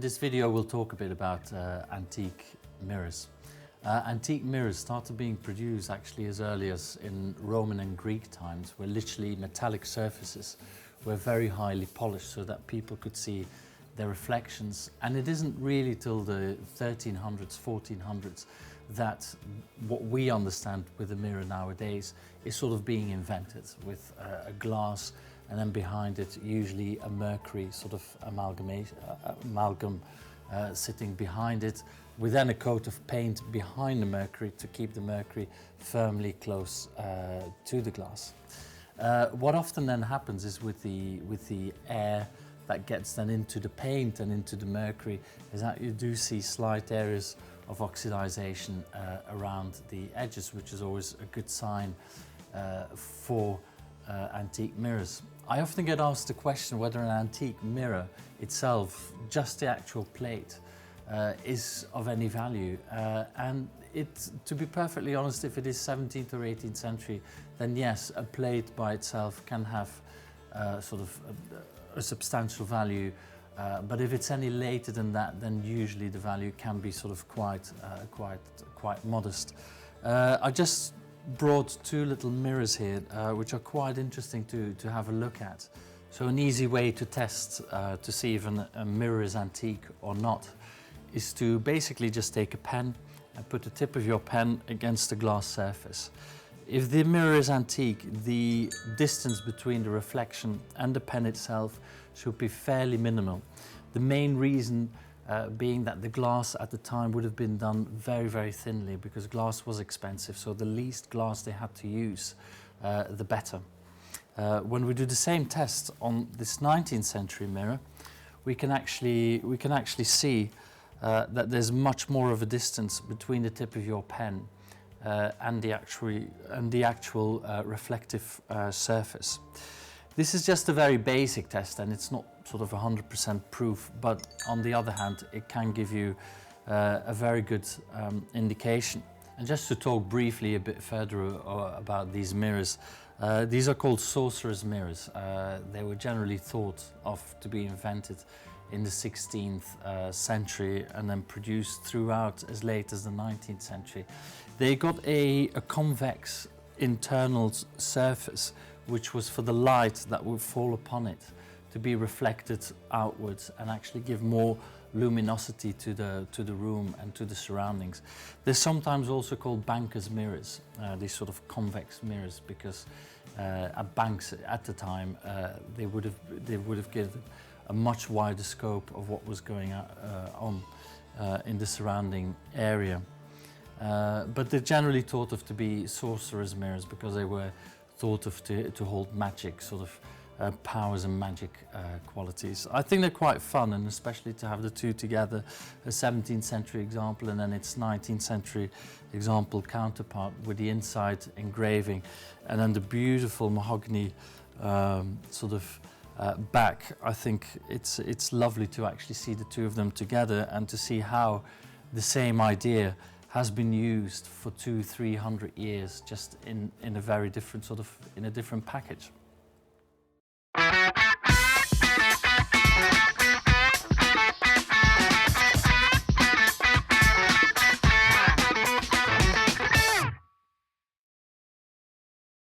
this video we'll talk a bit about antique mirrors. Antique mirrors started being produced actually as early as in Roman and Greek times, where literally metallic surfaces were very highly polished so that people could see their reflections. And it isn't really till the 1300s, 1400s that what we understand with a mirror nowadays is sort of being invented with a glass, and then behind it usually a mercury sort of amalgam sitting behind it, with then a coat of paint behind the mercury to keep the mercury firmly close to the glass. What often then happens is with the air that gets then into the paint and into the mercury is that you do see slight areas of oxidization around the edges, which is always a good sign for antique mirrors. I often get asked the question whether an antique mirror itself, just the actual plate, is of any value. And to be perfectly honest, if it is 17th or 18th century, then yes, a plate by itself can have sort of a substantial value. But if it's any later than that, then usually the value can be sort of quite modest. I just brought two little mirrors here, which are quite interesting to have a look at. So an easy way to test to see if a mirror is antique or not is to basically just take a pen and put the tip of your pen against the glass surface. If the mirror is antique, the distance between the reflection and the pen itself should be fairly minimal. The main reason being that the glass at the time would have been done very, very thinly, because glass was expensive, so the least glass they had to use, the better. When we do the same test on this 19th century mirror, we can actually see that there's much more of a distance between the tip of your pen and the actual reflective surface. This is just a very basic test, and it's not sort of 100% proof, but on the other hand, it can give you a very good indication. And just to talk briefly a bit further about these mirrors, these are called Sorcerer's mirrors. They were generally thought of to be invented in the 16th century and then produced throughout as late as the 19th century. They got a convex internal surface, which was for the light that would fall upon it to be reflected outwards and actually give more luminosity to the room and to the surroundings. They're sometimes also called banker's mirrors, these sort of convex mirrors, because at banks at the time they would have given a much wider scope of what was going on in the surrounding area. But they're generally thought of to be sorcerer's mirrors because they were thought of to hold magic sort of powers and magic qualities. I think they're quite fun, and especially to have the two together, a 17th century example and then its 19th century example counterpart with the inside engraving, and then the beautiful mahogany sort of back. I think it's lovely to actually see the two of them together and to see how the same idea has been used for 200-300 years, just in a very different in a different package.